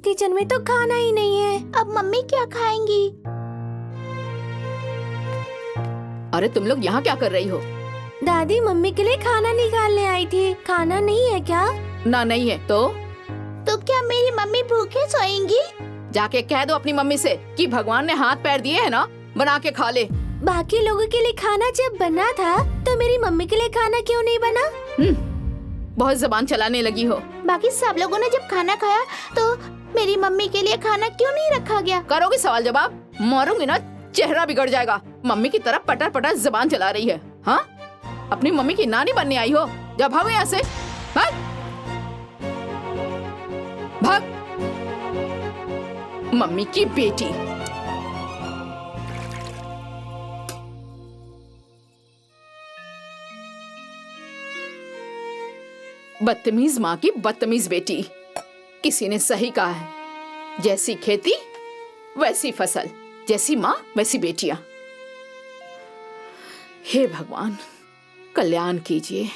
Kitchen में तो खाना ही नहीं है। अब मम्मी क्या खाएंगी? अरे तुम लोग यहाँ क्या कर रही हो? दादी मम्मी के लिए खाना निकालने आई थी। खाना नहीं है क्या? ना नहीं है तो क्या मेरी मम्मी भूखे सोएंगी? जाके कह दो अपनी मम्मी से कि भगवान ने हाथ पैर दिए है ना, बना के खा ले। बाकी लोगों के लिए खाना जब बना था तो मेरी मम्मी के लिए खाना क्यों नहीं बना? बहुत जबान चलाने लगी हो। बाकी सब लोगों ने जब खाना खाया तो मेरी मम्मी के लिए खाना क्यों नहीं रखा गया? करोगी सवाल जवाब? मारूंगी ना, चेहरा बिगड़ जाएगा। मम्मी की तरफ पटर पटर जबान चला रही है। हाँ, अपनी मम्मी की नानी बनने आई हो? जब भागो यहाँ से, भाग भाग। मम्मी की बेटी। बदतमीज माँ की बदतमीज बेटी। किसी ने सही कहा है, जैसी खेती वैसी फसल, जैसी माँ वैसी बेटियां। हे भगवान, कल्याण कीजिए।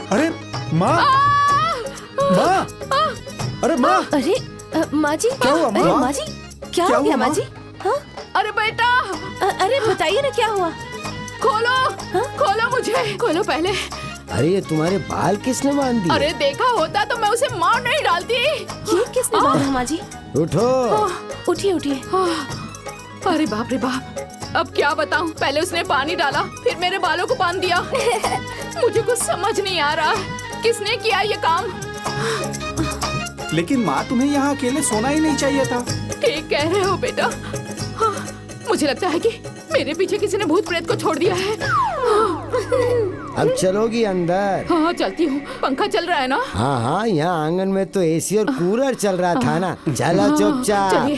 अरे माँ, माँ, अरे माँ, अरे माँ जी, क्या हुआ माँ? अरे माँ जी, क्या हो गया माँ जी? हाँ? अरे बेटा, अरे बताइए ना क्या हुआ? खोलो, खोलो मुझे, खोलो पहले। अरे ये तुम्हारे बाल किसने बांध दिए? अरे देखा होता तो मैं उसे मार नहीं डालती। ये किसने बांधा माँ जी? उठो। उठिए उठिए। अरे बाप रे बाप, अब क्या बताऊं? पहले उसने पानी डाला, फिर मेरे बालों को बांध दिया। मुझे कुछ समझ नहीं आ रहा, किसने किया ये काम? लेकिन माँ, तुम्हें यहाँ अकेले सोना ही नहीं चाहिए था। ठीक कह रहे हो बेटा। हाँ, मुझे लगता है कि मेरे पीछे किसी ने भूत प्रेत को छोड़ दिया है। अब चलोगी अंदर? हाँ चलती हूँ, पंखा चल रहा है ना? हाँ हाँ, यहाँ आंगन में तो एसी और कूलर चल रहा था ना। चलो चुपचाप। चलिए।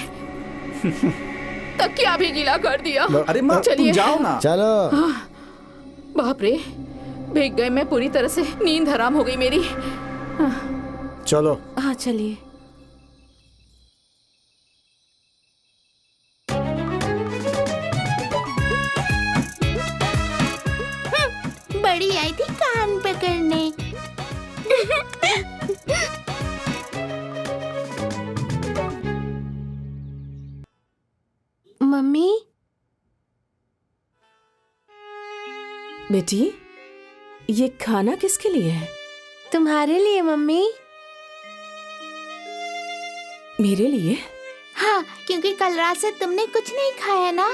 तकिया भी गीला कर दिया। अरे माँ, तुम जाओ ना। चलो। बाप रे, भीग गए मैं पूरी तरह से, नींद हराम हो गई मेरी। चलो। हाँ चलिए। बड़ी आई थी कान पकड़ने। मम्मी। बेटी, ये खाना किसके लिए है? तुम्हारे लिए मम्मी। मेरे लिए? हाँ, क्योंकि कल रात से तुमने कुछ नहीं खाया ना।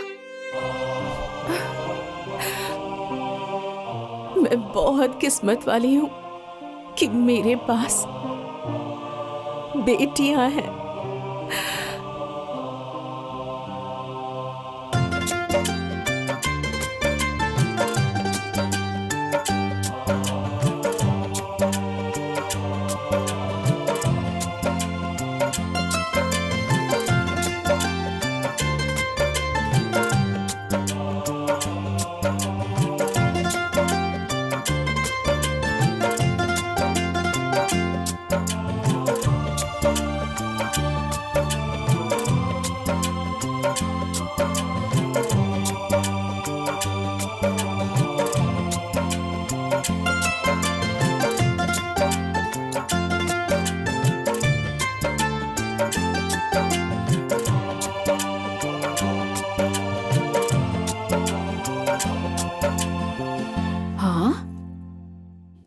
मैं बहुत किस्मत वाली हूँ कि मेरे पास बेटियां हैं।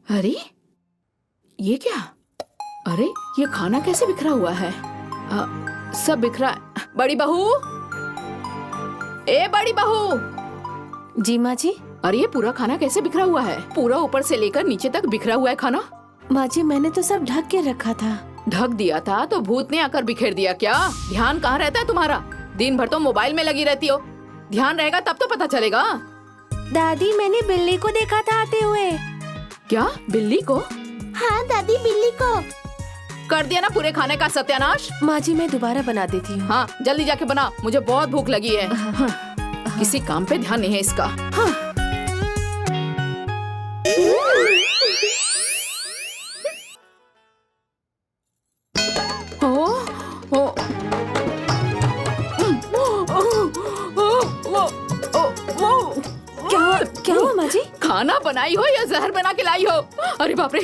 अरे ये क्या? अरे ये खाना कैसे बिखरा हुआ है? सब बिखरा। बड़ी बहू, ए बड़ी बहू। जी माँ जी। अरे ये पूरा खाना कैसे बिखरा हुआ है? पूरा ऊपर से लेकर नीचे तक बिखरा हुआ है खाना। माँ जी मैंने तो सब ढक के रखा था। ढक दिया था तो भूत ने आकर बिखेर दिया क्या? ध्यान कहाँ रहता है तुम्हारा? दिन भर तो मोबाइल में लगी रहती हो। ध्यान रहेगा तब तो पता चलेगा। दादी मैंने बिल्ली को देखा था आते हुए। क्या बिल्ली को? हाँ दादी, बिल्ली को। कर दिया ना पूरे खाने का सत्यानाश। माँ जी मैं दोबारा बना देती हूँ। हाँ जल्दी जाके बना, मुझे बहुत भूख लगी है। किसी काम पे ध्यान नहीं है इसका। हाँ। क्या हुआ माँ जी? खाना बनाई हो या जहर बना के लाई हो? अरे बाप रे,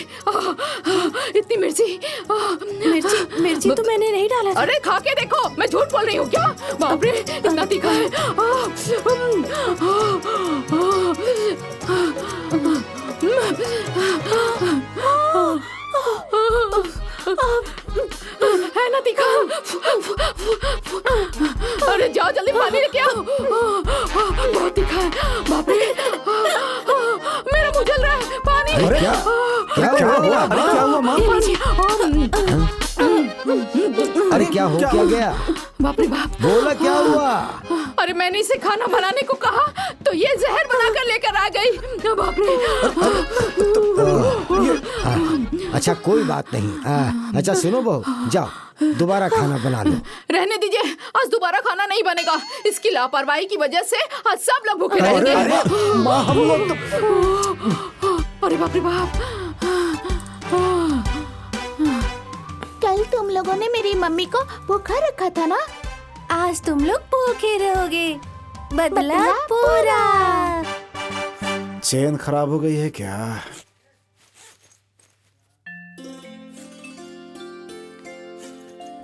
इतनी मिर्ची। मिर्ची तो मैंने नहीं डाला था। अरे खा के देखो, मैं झूठ बोल रही हूँ क्या? बाप रे इतना तीखा है। है ना तीखा? अरे जाओ जल्दी पानी लेके आओ। बहुत तीखा है, बाप रे। मेरा मुंह जल रहा है। पानी। अरे क्या हुआ? अरे क्या हुआ माँ? अरे क्या हो क्या गया? बाप रे बाप। बोला क्या हुआ? अरे मैंने इसे खाना बनाने को कहा तो ये जहर बनाकर लेकर आ गई। बाप रे। अच्छा कोई बात नहीं। अच्छा सुनो बहू, जाओ दोबारा खाना बना लो। रहने दीजिए, आज दोबारा खाना नहीं बनेगा। इसकी लापरवाही की वजह से आज सब लोग भूखे रहेंगे। माँ हम लोग तो अरे बाप रे बाप। कल तुम लोगों ने मेरी मम्मी को भूखा रखा था ना? आज तुम लोग भूखे रहोगे। बदला पूरा। चेन खराब हो गई है क्या?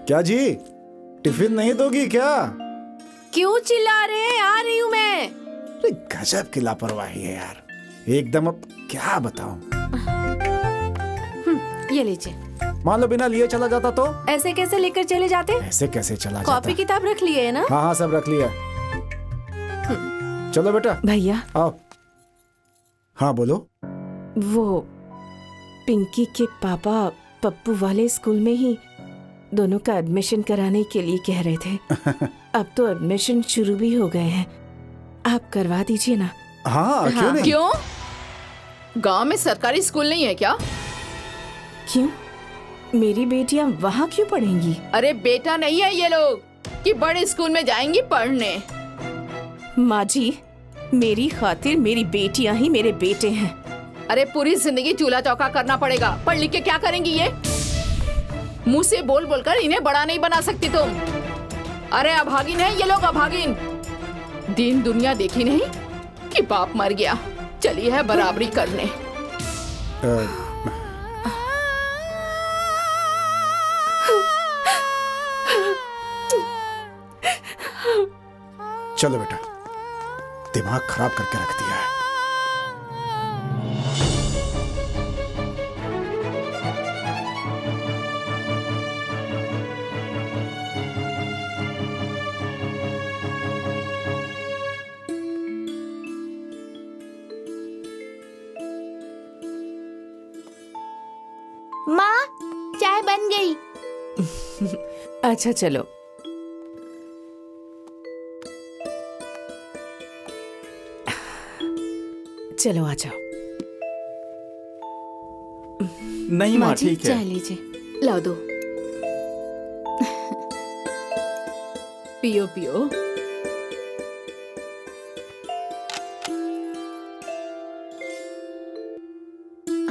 क्या जी, टिफिन नहीं दोगी क्या? क्यों चिल्ला रहे हैं? आ रही हूँ मैं। अरे गजब की लापरवाही है यार, एकदम। अब क्या बताऊं? ये लीजिए। मान लो बिना लिए चला जाता तो? ऐसे कैसे लेकर चले जाते? ऐसे कैसे चला जाता? कॉपी किताब रख लिए है ना? हाँ हाँ सब रख लिया। चलो बेटा भैया आओ। हाँ बोलो। वो पिंकी के पापा पप्पू वाले स्कूल में ही दोनों का एडमिशन कराने के लिए कह रहे थे। अब तो एडमिशन शुरू भी हो गए हैं, आप करवा दीजिए ना। हाँ क्यों नहीं? क्यों? गांव में सरकारी स्कूल नहीं है क्या? क्यों? मेरी बेटियां वहाँ क्यों पढ़ेंगी? अरे बेटा नहीं है ये लोग कि बड़े स्कूल में जाएंगी पढ़ने। माँ जी, मेरी खातिर मेरी बेटियां ही मेरे बेटे हैं। अरे पूरी जिंदगी चूल्हा चौका करना पड़ेगा, पढ़ लिख के क्या करेंगी ये? मुंह से बोल बोलकर इन्हें बड़ा नहीं बना सकती तुम। अरे अभागिन है ये लोग, अभागिन। दीन दुनिया देखी नहीं कि बाप मर गया, चली है बराबरी करने। चलो बेटा, दिमाग खराब करके रख दिया है। माँ, चाय बन गई। अच्छा चलो। चलो आ जाओ। नहीं माँ जी, ठीक है। चाय लीजिए। ला दो। पियो पियो।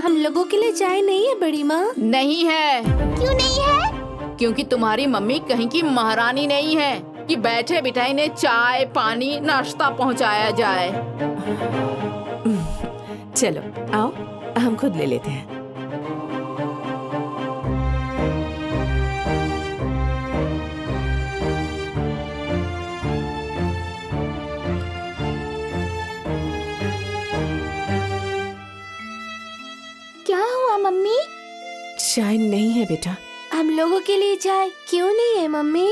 हम लोगों के लिए चाय नहीं है बड़ी माँ? नहीं है। क्यों नहीं है? क्योंकि तुम्हारी मम्मी कहीं की महारानी नहीं है कि बैठे बिठाई ने चाय पानी नाश्ता पहुंचाया जाए। चलो आओ, हम खुद ले लेते हैं। क्या हुआ मम्मी? चाय नहीं है बेटा। हम लोगों के लिए चाय क्यों नहीं है मम्मी?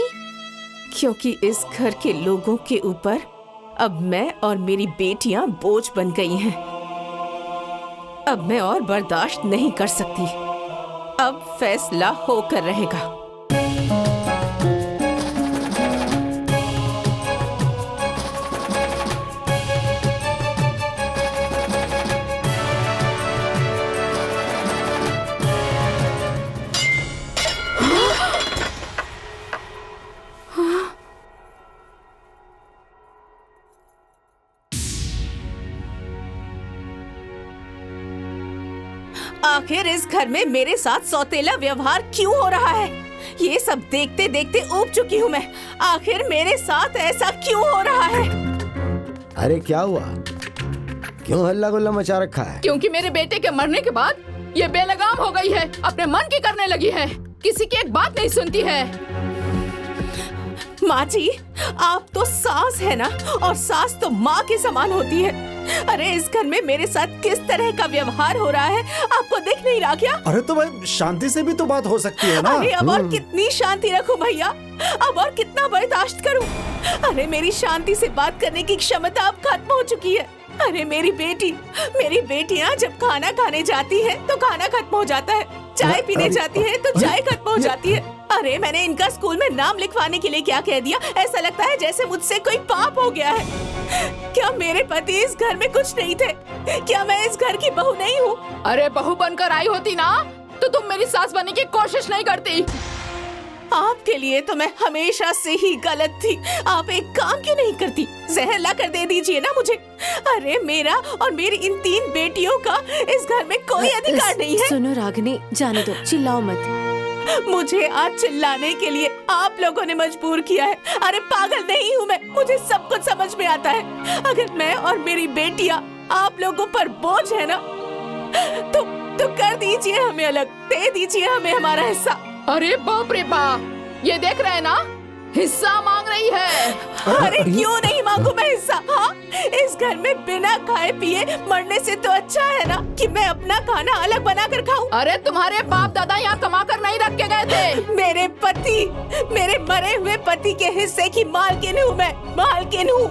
क्योंकि इस घर के लोगों के ऊपर अब मैं और मेरी बेटियां बोझ बन गई हैं। अब मैं और बर्दाश्त नहीं कर सकती। अब फैसला होकर रहेगा। आखिर इस घर में मेरे साथ सौतेला व्यवहार क्यों हो रहा है? ये सब देखते देखते ऊब चुकी हूँ मैं। आखिर मेरे साथ ऐसा क्यों हो रहा है? अरे क्या हुआ? क्यों हल्ला गुल्ला मचा रखा है? क्योंकि मेरे बेटे के मरने के बाद ये बेलगाम हो गई है, अपने मन की करने लगी है, किसी की एक बात नहीं सुनती है। माँ जी, आप तो सास है ना, और सास तो माँ के समान होती है। अरे इस घर में मेरे साथ किस तरह का व्यवहार हो रहा है, आपको दिख नहीं रहा क्या? अरे तो भाई शांति से भी तो बात हो सकती है ना। अरे अब और कितनी शांति रखूं भैया? अब और कितना बर्दाश्त करूं? अरे मेरी शांति से बात करने की क्षमता अब खत्म हो चुकी है। अरे मेरी बेटियां जब खाना खाने जाती है तो खाना खत्म हो जाता है, चाय पीने जाती है तो चाय खत्म हो जाती है। अरे मैंने इनका स्कूल में नाम लिखवाने के लिए क्या कह दिया? ऐसा लगता है जैसे मुझसे कोई पाप हो गया है। क्या मेरे पति इस घर में कुछ नहीं थे? क्या मैं इस घर की बहू नहीं हूँ? अरे बहू बनकर आई होती ना तो तुम मेरी सास बनने की कोशिश नहीं करती। आपके लिए तो मैं हमेशा से ही गलत थी। आप एक काम क्यों नहीं करती? जहर ला कर दे दीजिए ना मुझे। अरे मेरा और मेरी इन 3 बेटियों का इस घर में कोई अधिकार नहीं है। सुनो रागिनी, जाने दो, चिल्लाओ मत। मुझे आज चिल्लाने के लिए आप लोगों ने मजबूर किया है। अरे पागल नहीं हूँ मैं, मुझे सब कुछ समझ में आता है। अगर मैं और मेरी बेटियाँ आप लोगों पर बोझ है ना, तो कर दीजिए हमें अलग, दे दीजिए हमें हमारा हिस्सा। अरे बाप रे बाप, ये देख रहे हैं ना, हिस्सा मांग रही है। अरे क्यों नहीं मांगू मैं हिस्सा? हाँ, इस घर में बिना खाए पिए मरने से तो अच्छा है ना कि मैं अपना खाना अलग बना कर खाऊं। अरे तुम्हारे बाप दादा यहाँ कमा कर नहीं रख के गए थे। मेरे पति, मेरे मरे हुए पति के हिस्से की मालकिन हूँ मैं, मालकिन हूँ।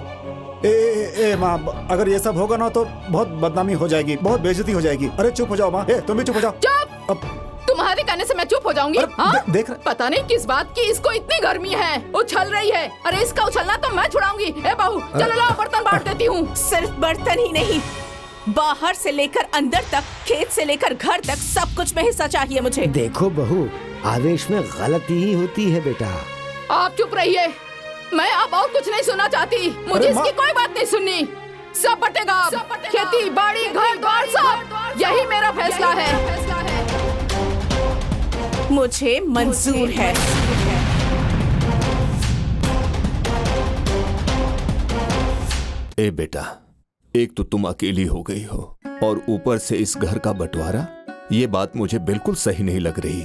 ए माँ, अगर ये सब होगा ना तो बहुत बदनामी हो जाएगी, बहुत बेइज्जती हो जाएगी। अरे चुप हो जाओ माँ, तुम भी चुप हो जाओ। चुप! अब तुम्हारे कहने से मैं चुप हो जाऊंगी? हाँ? देख पता नहीं किस बात की इसको इतनी गर्मी है, उछल रही है। अरे इसका उछलना तो मैं छुड़ाऊंगी। ए बहू, चलो लाओ बर्तन बांट देती हूँ। सिर्फ बर्तन ही नहीं, बाहर से लेकर अंदर तक, खेत से लेकर घर तक सब कुछ में हिस्सा चाहिए मुझे। देखो बहू, आवेश में गलती ही होती है बेटा। आप चुप रहिए, मैं अब और कुछ नहीं सुनना चाहती। मुझे इसकी कोई बात नहीं सुननी। सब बटेगा, खेती बाड़ी घर द्वार सब, यही मेरा फैसला है। मुझे मंजूर है। ए बेटा, एक तो तुम अकेली हो गई हो और ऊपर से इस घर का बंटवारा, ये बात मुझे बिल्कुल सही नहीं लग रही।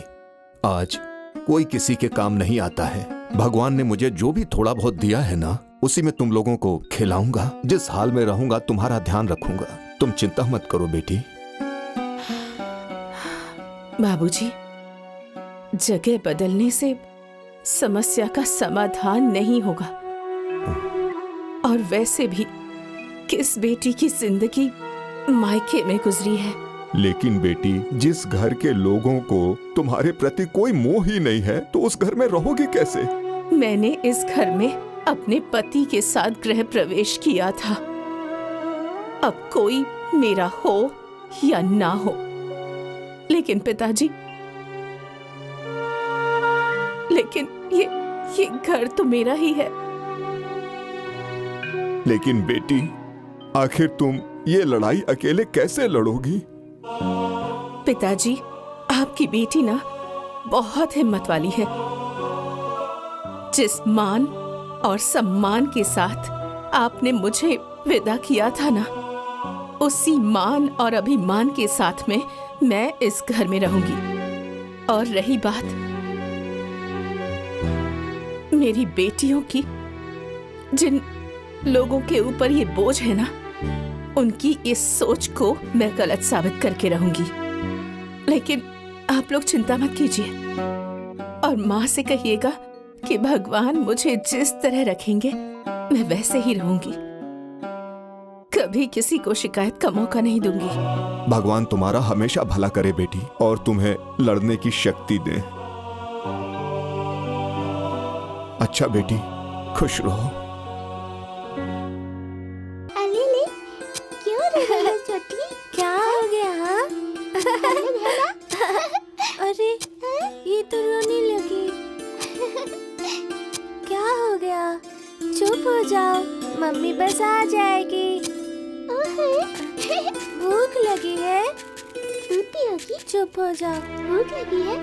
आज कोई किसी के काम नहीं आता है। भगवान ने मुझे जो भी थोड़ा बहुत दिया है ना, उसी में तुम लोगों को खिलाऊंगा। जिस हाल में रहूंगा तुम्हारा ध्यान रखूंगा। तुम चिंता मत करो बेटी। बाबूजी, जगह बदलने से समस्या का समाधान नहीं होगा। और वैसे भी किस बेटी की जिंदगी मायके में गुजरी है? लेकिन बेटी, जिस घर के लोगों को तुम्हारे प्रति कोई मोह ही नहीं है, तो उस घर में रहोगी कैसे? मैंने इस घर में अपने पति के साथ गृह प्रवेश किया था। अब कोई मेरा हो या ना हो, लेकिन पिताजी, लेकिन ये घर तो मेरा ही है। लेकिन बेटी, आखिर तुम ये लड़ाई अकेले कैसे लड़ोगी? पिताजी, आपकी बेटी ना बहुत हिम्मत वाली है। जिस मान और सम्मान के साथ आपने मुझे विदा किया था ना, उसी मान और अभिमान के साथ में मैं इस घर में रहूंगी। और रही बात मेरी बेटियों की, जिन लोगों के ऊपर ये बोझ है ना, उनकी इस सोच को मैं गलत साबित करके रहूंगी। लेकिन आप लोग चिंता मत कीजिए, और माँ से कहिएगा कि भगवान मुझे जिस तरह रखेंगे मैं वैसे ही रहूंगी। कभी किसी को शिकायत का मौका नहीं दूंगी। भगवान तुम्हारा हमेशा भला करे बेटी, और तुम्हें लड़ने की शक्ति दे। अच्छा बेटी, खुश रहो। अलीली, क्यों रो रही है छोटी? क्या हो गया? हाँ? अरे ये तो रोने लगी। क्या हो गया? चुप हो जाओ, मम्मी बस आ जाएगी। भूख लगी है? रोटी होगी? चुप हो जाओ। भूख लगी है?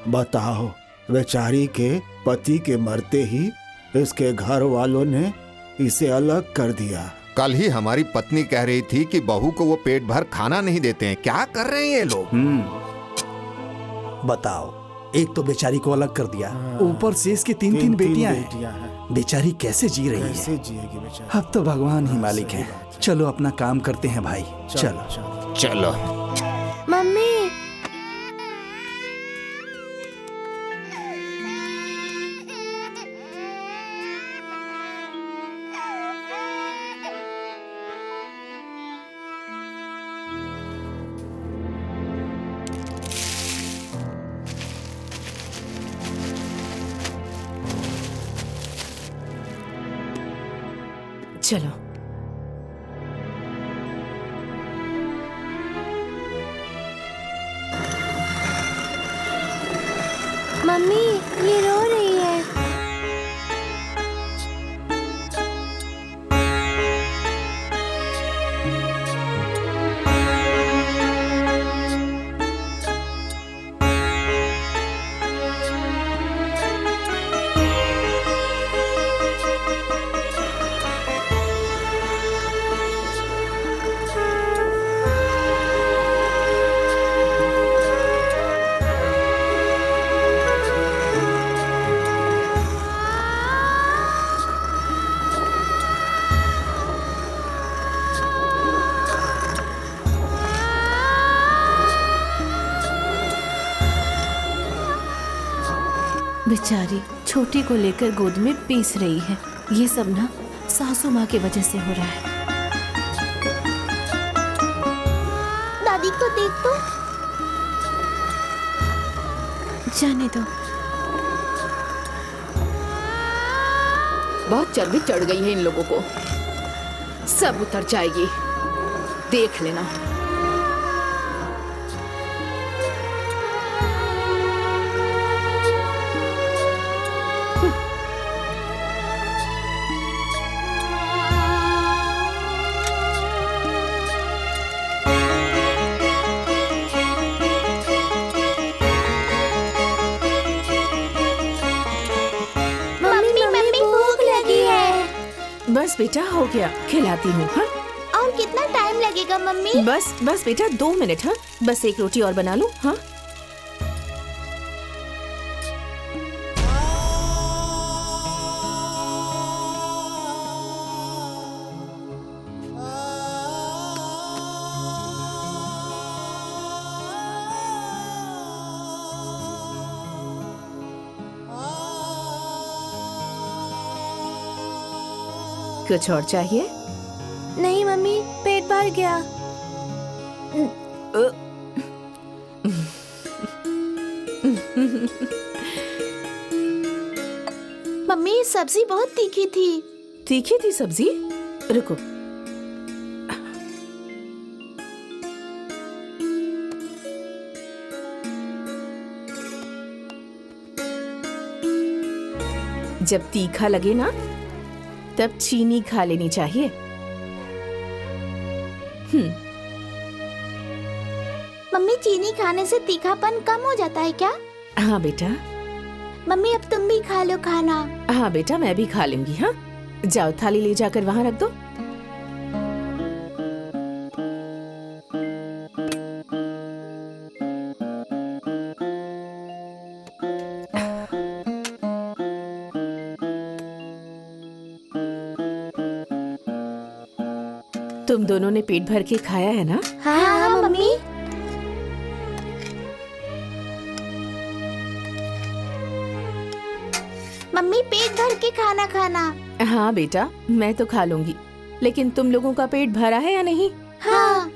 बताओ, बेचारी के पति के मरते ही इसके घर वालों ने इसे अलग कर दिया। कल ही हमारी पत्नी कह रही थी कि बहू को वो पेट भर खाना नहीं देते हैं। क्या कर रहे हैं ये लोग? बताओ, एक तो बेचारी को अलग कर दिया, ऊपर से इसकी तीन बेटियां हैं। बेचारी कैसे जी रही कैसे है? जिएगी बेचारी? अब तो भगवान ही मालिक है। चलो अपना काम करते हैं भाई, चलो। चलो। मम्मी, चलो। मम्मी ये रो रही है। बेचारी छोटी को लेकर गोद में पीस रही है। ये सब ना सासू माँ की वजह से हो रहा है। दादी को देख तो। जाने दो। बहुत चर्बी चढ़ गई है इन लोगों को, सब उतर जाएगी, देख लेना। बस बेटा हो गया, खिलाती हूँ। हाँ और कितना टाइम लगेगा मम्मी? बस बेटा 2 मिनट। हाँ बस एक रोटी और बना लूँ। हाँ कुछ और चाहिए? नहीं मम्मी, पेट भर गया। मम्मी सब्जी बहुत तीखी थी। तीखी थी सब्जी? रुको। जब तीखा लगे ना तब चीनी खा लेनी चाहिए। मम्मी चीनी खाने से तीखापन कम हो जाता है क्या? हाँ बेटा। मम्मी अब तुम भी खा लो खाना। हाँ बेटा मैं भी खा लूंगी। हाँ जाओ थाली ले जाकर वहां रख दो। तुम दोनों ने पेट भर के खाया है ना? हाँ हाँ मम्मी। मम्मी पेट भर के खाना खाना। हाँ बेटा, मैं तो खा लूंगी, लेकिन तुम लोगों का पेट भरा है या नहीं? हाँ।